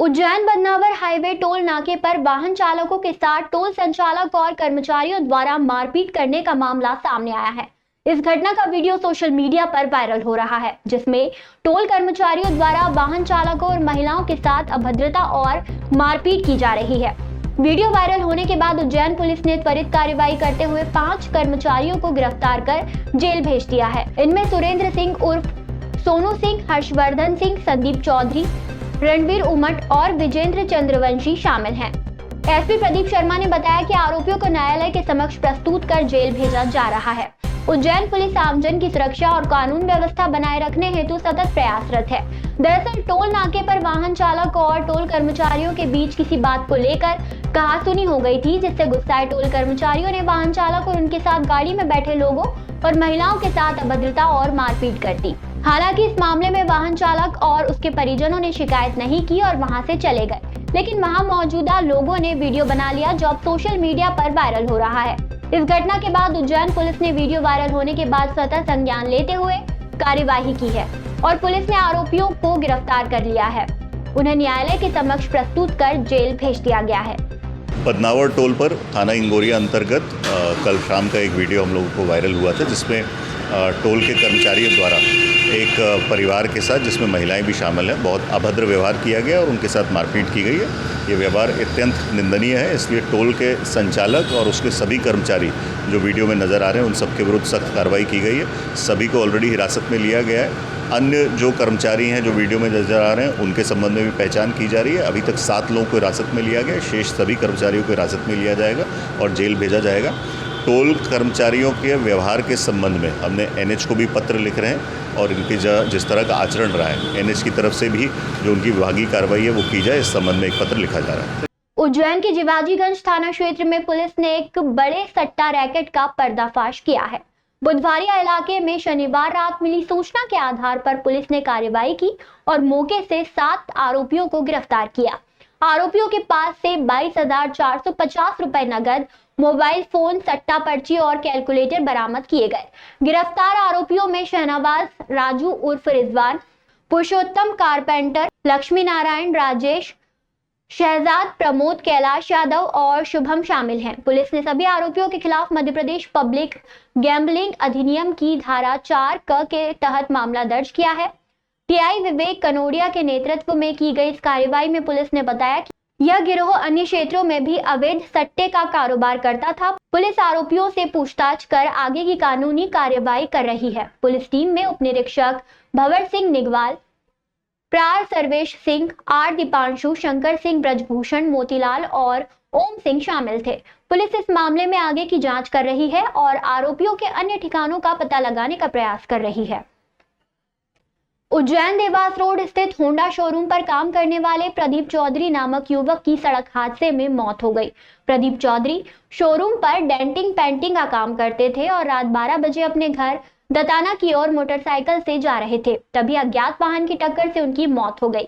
Ujjain Badnawar highway toll नाके पर वाहन चालकों के साथ टोल संचालक और कर्मचारियों द्वारा मारपीट करने का मामला सामने आया है। इस घटना का वीडियो सोशल मीडिया पर वायरल हो रहा है, जिसमें टोल कर्मचारियों द्वारा वाहन चालकों और महिलाओं के साथ अभद्रता और मारपीट की जा रही है। वीडियो वायरल होने के बाद उज्जैन पुलिस ने त्वरित कार्रवाई करते हुए 5 कर्मचारियों को गिरफ्तार कर जेल भेज दिया है। इनमें सुरेंद्र सिंह उर्फ सोनू सिंह, हर्षवर्धन सिंह, संदीप चौधरी, रणवीर उमट और विजेंद्र चंद्रवंशी शामिल हैं। एसपी प्रदीप शर्मा ने बताया कि आरोपियों को न्यायालय के समक्ष प्रस्तुत कर जेल भेजा जा रहा है। उज्जैन पुलिस आमजन की सुरक्षा और कानून व्यवस्था बनाए रखने हेतु सतत प्रयासरत है। दरअसल टोल नाके पर वाहन चालक और टोल कर्मचारियों के बीच किसी बात को लेकर कहासुनी हो गई थी, जिससे गुस्साए टोल कर्मचारियों ने वाहन चालक और उनके साथ गाड़ी में बैठे लोगों और महिलाओं के साथ अभद्रता और मारपीट कर दी। हालांकि इस मामले में वाहन चालक और उसके परिजनों ने शिकायत नहीं की और वहां से चले गए, लेकिन वहां मौजूदा लोगों ने वीडियो बना लिया, जो अब सोशल मीडिया पर वायरल हो रहा है। इस घटना के बाद उज्जैन पुलिस ने वीडियो वायरल होने के बाद स्वतः संज्ञान लेते हुए कार्यवाही की है और पुलिस ने आरोपियों को गिरफ्तार कर लिया है। उन्हें न्यायालय के समक्ष प्रस्तुत कर जेल भेज दिया गया है। बदनावर टोल पर थाना इंगोरिया अंतर्गत कल शाम का एक वीडियो हम लोगों को वायरल हुआ था, जिसमें टोल के कर्मचारियों द्वारा एक परिवार के साथ, जिसमें महिलाएं भी शामिल हैं, बहुत अभद्र व्यवहार किया गया और उनके साथ मारपीट की गई है। ये व्यवहार अत्यंत निंदनीय है, इसलिए टोल के संचालक और उसके सभी कर्मचारी जो वीडियो में नज़र आ रहे हैं, उन सबके विरुद्ध सख्त कार्रवाई की गई है। सभी को ऑलरेडी हिरासत में लिया गया है। अन्य जो कर्मचारी हैं जो वीडियो में नजर आ रहे हैं, उनके संबंध में भी पहचान की जा रही है। अभी तक 7 लोगों को हिरासत में लिया गया, शेष सभी कर्मचारियों को हिरासत में लिया जाएगा और जेल भेजा जाएगा। टोल कर्मचारियों के व्यवहार के संबंध में हमने एनएच को भी पत्र लिख रहे हैं और इनके जिस तरह का आचरण रहा है, एनएच की तरफ से भी जो उनकी विभागीय कार्रवाई है वो की जाए, इस संबंध में एक पत्र लिखा जा रहा है। उज्जैन के जिवाजीगंज थाना क्षेत्र में पुलिस ने एक बड़े सट्टा रैकेट का पर्दाफाश किया है। बुधवारिया इलाके में शनिवार रात मिली सूचना के आधार पर पुलिस ने कार्रवाई की और मौके से 7 आरोपियों को गिरफ्तार किया। आरोपियों के पास से 22,450 रुपए नगद, मोबाइल फोन, सट्टा पर्ची और कैलकुलेटर बरामद किए गए। गिरफ्तार आरोपियों में शहनवाज राजू उर्फ रिजवान, पुरुषोत्तम कारपेंटर, लक्ष्मी नारायण, राजेश, शहजाद, प्रमोद, कैलाश यादव और शुभम शामिल हैं। पुलिस ने सभी आरोपियों के खिलाफ मध्य प्रदेश पब्लिक गैम्बलिंग अधिनियम की धारा 4 क के तहत मामला दर्ज किया है। टीआई विवेक कनोडिया के नेतृत्व में की गई इस कार्रवाई में पुलिस ने बताया कि यह गिरोह अन्य क्षेत्रों में भी अवैध सट्टे का कारोबार करता था। पुलिस आरोपियों से पूछताछ कर आगे की कानूनी कार्रवाई कर रही है। पुलिस टीम में उप निरीक्षक भंवर सिंह निगवाल, प्रार सर्वेश सिंह, आर दीपांशु, शंकर सिंह, ब्रजभूषण, मोतीलाल और ओम सिंह शामिल थे। पुलिस इस मामले में आगे की जांच कर रही है और आरोपियों के अन्य ठिकानों का पता लगाने का प्रयास कर रही है। उज्जैन देवास रोड स्थित होंडा शोरूम पर काम करने वाले प्रदीप चौधरी नामक युवक की सड़क हादसे में मौत हो गई। प्रदीप चौधरी शोरूम पर डेंटिंग पेंटिंग का काम करते थे और रात 12 बजे अपने घर दताना की ओर मोटरसाइकिल से जा रहे थे, तभी अज्ञात वाहन की टक्कर से उनकी मौत हो गई।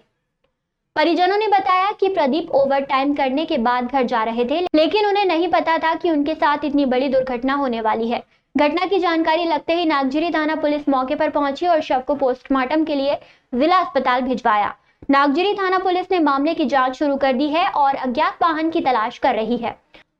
परिजनों ने बताया कि प्रदीप ओवर टाइम करने के बाद घर जा रहे थे, लेकिन उन्हें नहीं पता था कि उनके साथ इतनी बड़ी दुर्घटना होने वाली है। घटना की जानकारी लगते ही नागजिरी थाना पुलिस मौके पर पहुंची और शव को पोस्टमार्टम के लिए जिला अस्पताल भिजवाया। नागजिरी थाना पुलिस ने मामले की जांच शुरू कर दी है और अज्ञात वाहन की तलाश कर रही है।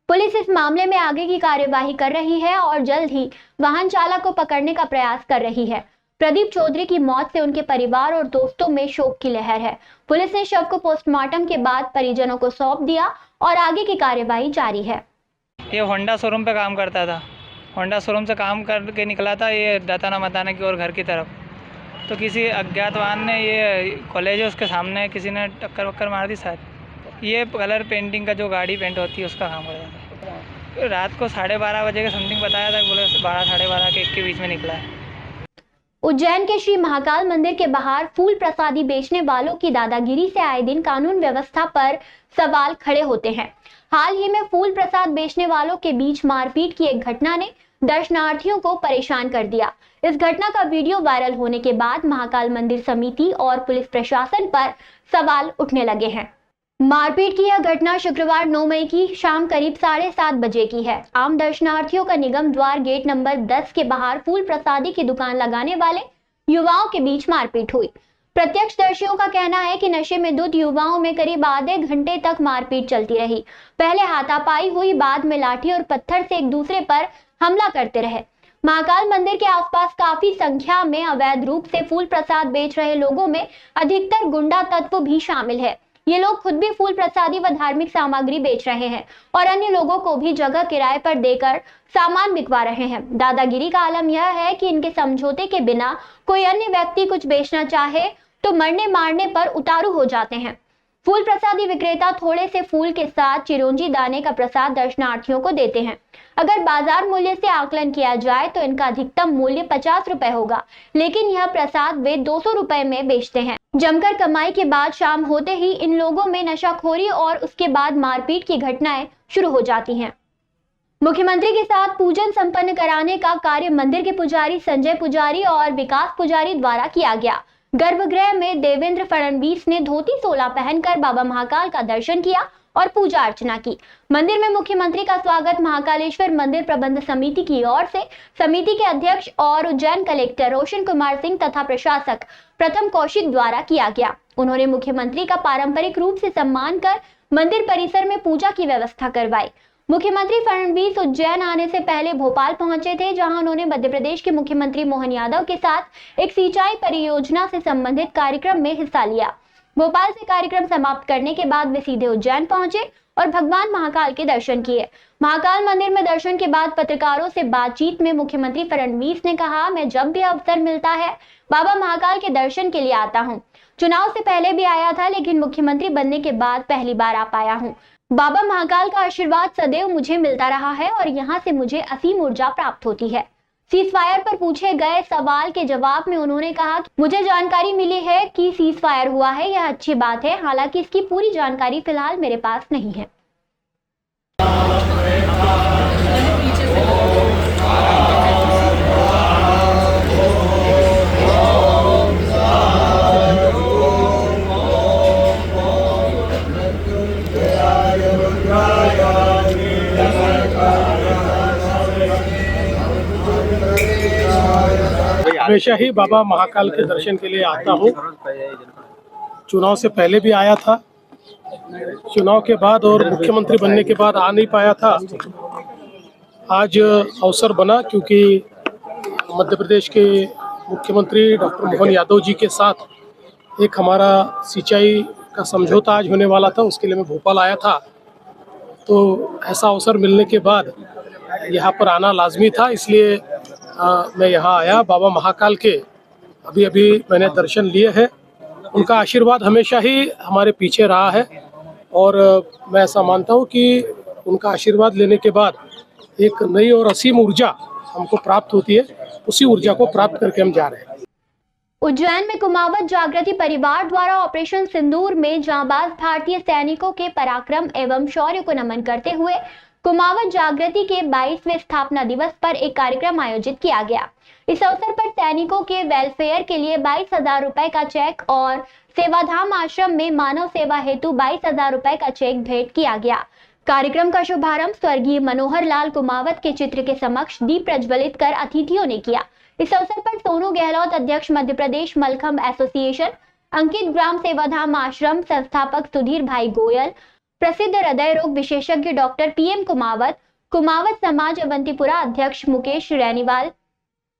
पुलिस इस मामले में आगे की कार्यवाही कर रही है और जल्द ही वाहन चालक को पकड़ने का प्रयास कर रही है। प्रदीप चौधरी की मौत से उनके परिवार और दोस्तों में शोक की लहर है। पुलिस ने शव को पोस्टमार्टम के बाद परिजनों को सौंप दिया और आगे की कार्यवाही जारी है। ये होंडा शोरूम पे काम करता था। होंडा शोरूम से काम करके निकला था ये दताना मताना की ओर घर की तरफ, तो किसी अज्ञात वाहन ने, ये कॉलेज है उसके सामने, किसी ने टक्कर वक्कर मार दी शायद। ये कलर पेंटिंग का जो गाड़ी पेंट होती है उसका काम करता था। रात को 12:30 बजे के समथिंग बताया था, बोले 12 साढ़े 12 के 1 के बीच में निकला है। उज्जैन के श्री महाकाल मंदिर के बाहर फूल प्रसादी बेचने वालों की दादागिरी से आए दिन कानून व्यवस्था पर सवाल खड़े होते हैं। हाल ही में फूल प्रसाद बेचने वालों के बीच मारपीट की एक घटना ने दर्शनार्थियों को परेशान कर दिया। इस घटना का वीडियो वायरल होने के बाद महाकाल मंदिर समिति और पुलिस प्रशासन पर सवाल उठने लगे हैं। मारपीट की यह घटना शुक्रवार 9 मई की शाम करीब 7:30 बजे की है। आम दर्शनार्थियों का निगम द्वार गेट नंबर 10 के बाहर फूल प्रसादी की दुकान लगाने वाले युवाओं के बीच मारपीट हुई। प्रत्यक्षदर्शियों का कहना है कि नशे में धुत युवाओं में करीब आधे घंटे तक मारपीट चलती रही। पहले हाथापाई हुई, बाद में लाठी और पत्थर से एक दूसरे पर हमला करते रहे। महाकाल मंदिर के आसपास काफी संख्या में अवैध रूप से फूल प्रसाद बेच रहे लोगों में अधिकतर गुंडा तत्व भी शामिल है। ये लोग खुद भी फूल प्रसादी व धार्मिक सामग्री बेच रहे हैं और अन्य लोगों को भी जगह किराए पर देकर सामान बिकवा रहे हैं। दादागिरी का आलम यह है कि इनके समझौते के बिना कोई अन्य व्यक्ति कुछ बेचना चाहे तो मरने मारने पर उतारू हो जाते हैं। फूल प्रसादी विक्रेता थोड़े से फूल के साथ चिरौंजी दाने का प्रसाद दर्शनार्थियों को देते हैं। अगर बाजार मूल्य से आकलन किया जाए तो इनका अधिकतम मूल्य 50 रुपए होगा, लेकिन यह प्रसाद वे 200 रुपए में बेचते हैं। जमकर कमाई के बाद शाम होते ही इन लोगों में नशाखोरी और उसके बाद मारपीट की घटनाएं शुरू हो जाती हैं। मुख्यमंत्री के साथ पूजन संपन्न कराने का कार्य मंदिर के पुजारी संजय पुजारी और विकास पुजारी द्वारा किया गया। गर्भगृह में देवेंद्र फडणवीस ने धोती सोला पहनकर बाबा महाकाल का दर्शन किया और पूजा अर्चना की। मंदिर में मुख्यमंत्री का स्वागत महाकालेश्वर मंदिर प्रबंध समिति की ओर से समिति के अध्यक्ष और उज्जैन कलेक्टर रोशन कुमार सिंह तथा प्रशासक प्रथम कौशिक द्वारा किया गया। उन्होंने मुख्यमंत्री का पारंपरिक रूप से सम्मान कर मंदिर परिसर में पूजा की व्यवस्था करवाई। मुख्यमंत्री फडणवीस उज्जैन आने से पहले भोपाल पहुंचे थे, जहां उन्होंने मध्य प्रदेश के मुख्यमंत्री मोहन यादव के साथ एक सिंचाई परियोजना से संबंधित कार्यक्रम में हिस्सा लिया। भोपाल से कार्यक्रम समाप्त करने के बाद वे सीधे उज्जैन पहुंचे और भगवान महाकाल के दर्शन किए। महाकाल मंदिर में दर्शन के बाद पत्रकारों से बातचीत में मुख्यमंत्री फडणवीस ने कहा, मैं जब भी अवसर मिलता है बाबा महाकाल के दर्शन के लिए आता हूँ। चुनाव से पहले भी आया था, लेकिन मुख्यमंत्री बनने के बाद पहली बार आ पाया हूँ। बाबा महाकाल का आशीर्वाद सदैव मुझे मिलता रहा है और यहाँ से मुझे असीम ऊर्जा प्राप्त होती है। सीजफायर पर पूछे गए सवाल के जवाब में उन्होंने कहा कि मुझे जानकारी मिली है कि सीजफायर हुआ है, यह अच्छी बात है, हालांकि इसकी पूरी जानकारी फिलहाल मेरे पास नहीं है। हमेशा ही बाबा महाकाल के दर्शन के लिए आता हूँ। चुनाव से पहले भी आया था, चुनाव के बाद और मुख्यमंत्री बनने के बाद आ नहीं पाया था। आज अवसर बना क्योंकि मध्य प्रदेश के मुख्यमंत्री डॉक्टर मोहन यादव जी के साथ एक हमारा सिंचाई का समझौता आज होने वाला था, उसके लिए मैं भोपाल आया था। तो ऐसा अवसर मिलने के बाद यहाँ पर आना लाजमी था, इसलिए मैं यहाँ आया। बाबा महाकाल के अभी मैंने दर्शन लिए हैं। उनका आशीर्वाद हमेशा ही हमारे पीछे रहा है और मैं ऐसा मानता हूँ कि उनका आशीर्वाद लेने के बाद एक नई और असीम ऊर्जा हमको प्राप्त होती है। उसी ऊर्जा को प्राप्त करके हम जा रहे हैं। उज्जैन में कुमावत जागृति परिवार द्वारा ऑपरेशन सिंदूर में जांबाज भारतीय सैनिकों के पराक्रम एवं शौर्य को नमन करते हुए कुमावत जागृति के 22वें स्थापना दिवस पर एक कार्यक्रम आयोजित किया गया। इस अवसर पर सैनिकों के वेलफेयर के लिए 22,000 रुपए का चेक और सेवाधाम आश्रम में मानव सेवा हेतु 22,000 रुपए का चेक भेंट किया गया। कार्यक्रम का शुभारंभ स्वर्गीय मनोहर लाल कुमावत के चित्र के समक्ष दीप प्रज्वलित कर अतिथियों ने किया। इस अवसर पर सोनू गहलोत, अध्यक्ष मध्य प्रदेश मलखम्ब एसोसिएशन, अंकित ग्राम सेवाधाम आश्रम संस्थापक सुधीर भाई गोयल, प्रसिद्ध हृदय रोग विशेषज्ञ डॉक्टर PM कुमावत, कुमावत समाज अवंतीपुरा अध्यक्ष मुकेश रैनीवाल,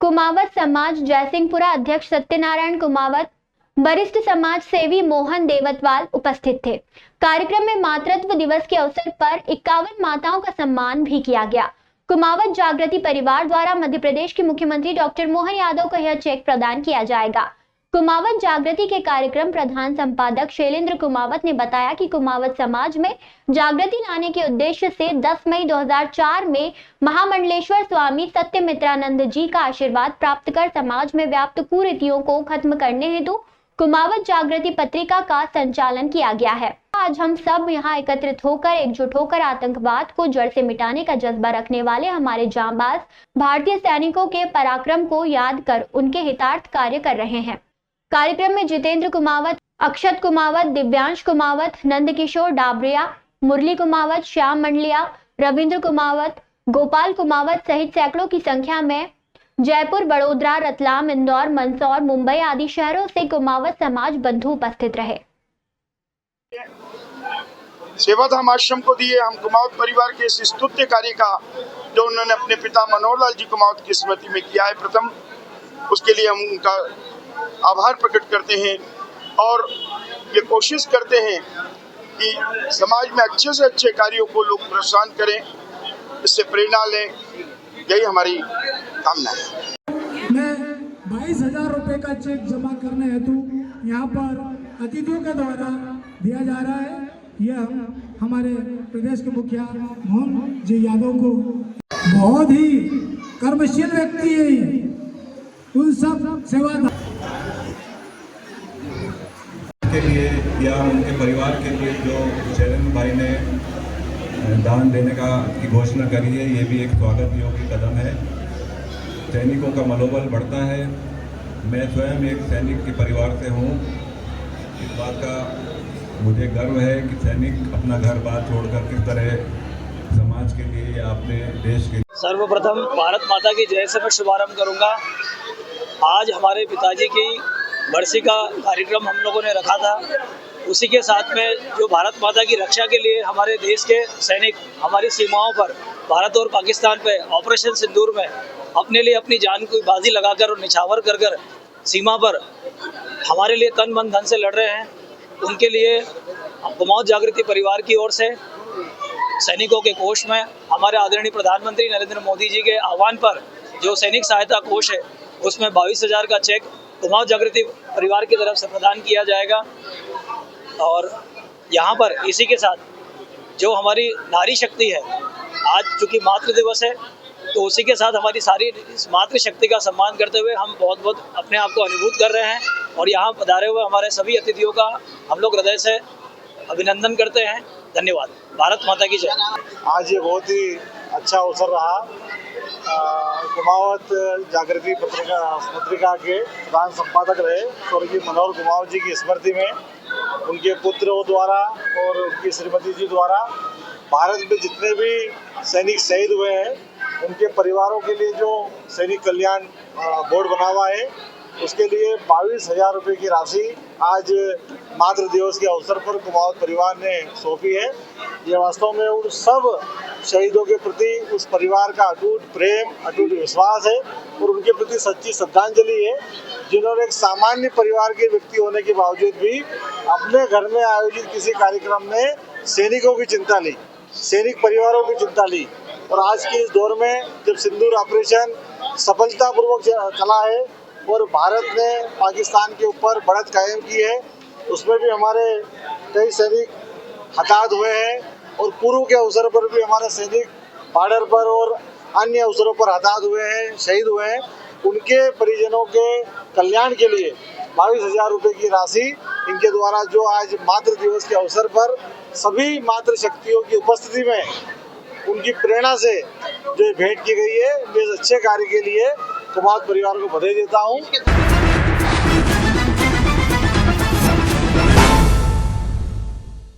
कुमावत समाज जयसिंहपुरा अध्यक्ष सत्यनारायण कुमावत, वरिष्ठ समाज सेवी मोहन देवतवाल उपस्थित थे। कार्यक्रम में मातृत्व दिवस के अवसर पर 51 माताओं का सम्मान भी किया गया। कुमावत जागृति परिवार द्वारा मध्य प्रदेश के मुख्यमंत्री डॉक्टर मोहन यादव को यह चेक प्रदान किया जाएगा। कुमावत जागृति के कार्यक्रम प्रधान संपादक शैलेंद्र कुमावत ने बताया कि कुमावत समाज में जागृति लाने के उद्देश्य से 10 मई 2004 में महामंडलेश्वर स्वामी सत्यमित्रानंद जी का आशीर्वाद प्राप्त कर समाज में व्याप्त कुरीतियों को खत्म करने हेतु कुमावत जागृति पत्रिका का संचालन किया गया है। आज हम सब यहाँ एकत्रित होकर एकजुट होकर आतंकवाद को जड़ से मिटाने का जज्बा रखने वाले हमारे जांबाज भारतीय सैनिकों के पराक्रम को याद कर उनके हितार्थ कार्य कर रहे हैं। कार्यक्रम में जितेंद्र कुमावत, अक्षत कुमावत, दिव्यांश कुमावत, नंदकिशोर डाबरिया, मुरली कुमावत, श्याम मंडलिया, रविंद्र कुमावत, गोपाल कुमावत सहित सैकड़ों की संख्या में जयपुर, बड़ोदरा, रतलाम, इंदौर, मंदसौर, मुंबई आदि शहरों से कुमावत समाज बंधु उपस्थित रहे। सेवा धाम आश्रम को दिए हम कुमावत परिवार के इस स्तुत्य कार्य का जो उन्होंने अपने पिता मनोहर लाल जी कुमावत की स्मृति में किया है प्रथम, उसके लिए हम उनका आभार प्रकट करते हैं और ये कोशिश करते हैं कि समाज में अच्छे से अच्छे कार्यों को लोग प्रोत्साहन करें, इससे प्रेरणा लें, यही हमारी कामना है। मैं 22,000 रुपये का चेक जमा करने हेतु यहाँ पर अतिथियों के द्वारा दिया जा रहा है। यह हम हमारे प्रदेश के मुखिया मोहन जी यादव को, बहुत ही कर्मशील व्यक्ति है, उन सब सेवा के लिए या उनके परिवार के लिए जो चरण भाई ने दान देने की घोषणा करी है, ये भी एक स्वागत योग्य कदम है। सैनिकों का मनोबल बढ़ता है। मैं स्वयं एक सैनिक के परिवार से हूँ। इस बात का मुझे गर्व है कि सैनिक अपना घर बार छोड़कर किस तरह समाज के लिए या अपने देश के लिए। सर्वप्रथम भारत माता की जय से मैं शुभारंभ करूँगा। आज हमारे पिताजी की बरसी का कार्यक्रम हम लोगों ने रखा था। उसी के साथ में जो भारत माता की रक्षा के लिए हमारे देश के सैनिक हमारी सीमाओं पर भारत और पाकिस्तान पे ऑपरेशन सिंदूर में अपने लिए अपनी जान की बाजी लगाकर और निछावर कर कर सीमा पर हमारे लिए तन मन धन से लड़ रहे हैं, उनके लिए कुमावत जागृति परिवार की ओर से सैनिकों के कोष में हमारे आदरणीय प्रधानमंत्री नरेंद्र मोदी जी के आह्वान पर जो सैनिक सहायता कोष है उसमें 22,000 का चेक कुमावत जागृति परिवार की तरफ से प्रदान किया जाएगा। और यहाँ पर इसी के साथ जो हमारी नारी शक्ति है, आज चूँकि मातृ दिवस है तो उसी के साथ हमारी सारी मातृ शक्ति का सम्मान करते हुए हम बहुत बहुत अपने आप को अनुभूत कर रहे हैं और यहाँ पधारे हुए हमारे सभी अतिथियों का हम लोग हृदय से अभिनंदन करते हैं। धन्यवाद। भारत माता की जय। आज ये बहुत ही अच्छा अवसर रहा। कुमावत जागृति पत्रिका के प्रधान संपादक रहे स्वर्गीय मनोहर कुमावत जी की स्मृति में उनके पुत्रों द्वारा और उनकी श्रीमती जी द्वारा भारत में जितने भी सैनिक शहीद हुए हैं उनके परिवारों के लिए जो सैनिक कल्याण बोर्ड बना हुआ है उसके लिए 22,000 रुपये की राशि आज मातृ दिवस के अवसर पर कुमावत परिवार ने सौंपी है। ये वास्तव में उन सब शहीदों के प्रति उस परिवार का अटूट प्रेम, अटूट विश्वास है और उनके प्रति सच्ची श्रद्धांजलि है, जिन्होंने एक सामान्य परिवार के व्यक्ति होने के बावजूद भी अपने घर में आयोजित किसी कार्यक्रम में सैनिकों की चिंता ली, सैनिक परिवारों की चिंता ली। और आज के इस दौर में जब सिंदूर ऑपरेशन सफलतापूर्वक चला है और भारत ने पाकिस्तान के ऊपर बढ़त कायम की है, उसमें भी हमारे कई सैनिक हताहत हुए हैं और पूर्व के अवसर पर भी हमारे सैनिक बॉर्डर पर और अन्य अवसरों पर हताहत हुए हैं, शहीद हुए हैं। उनके परिजनों के कल्याण के लिए 22,000 रुपये की राशि इनके द्वारा जो आज मातृ दिवस के अवसर पर सभी मातृ शक्तियों की उपस्थिति में उनकी प्रेरणा से जो भेंट की गई है, मैं इस अच्छे कार्य के लिए कुमावत परिवार को बधाई देता हूँ।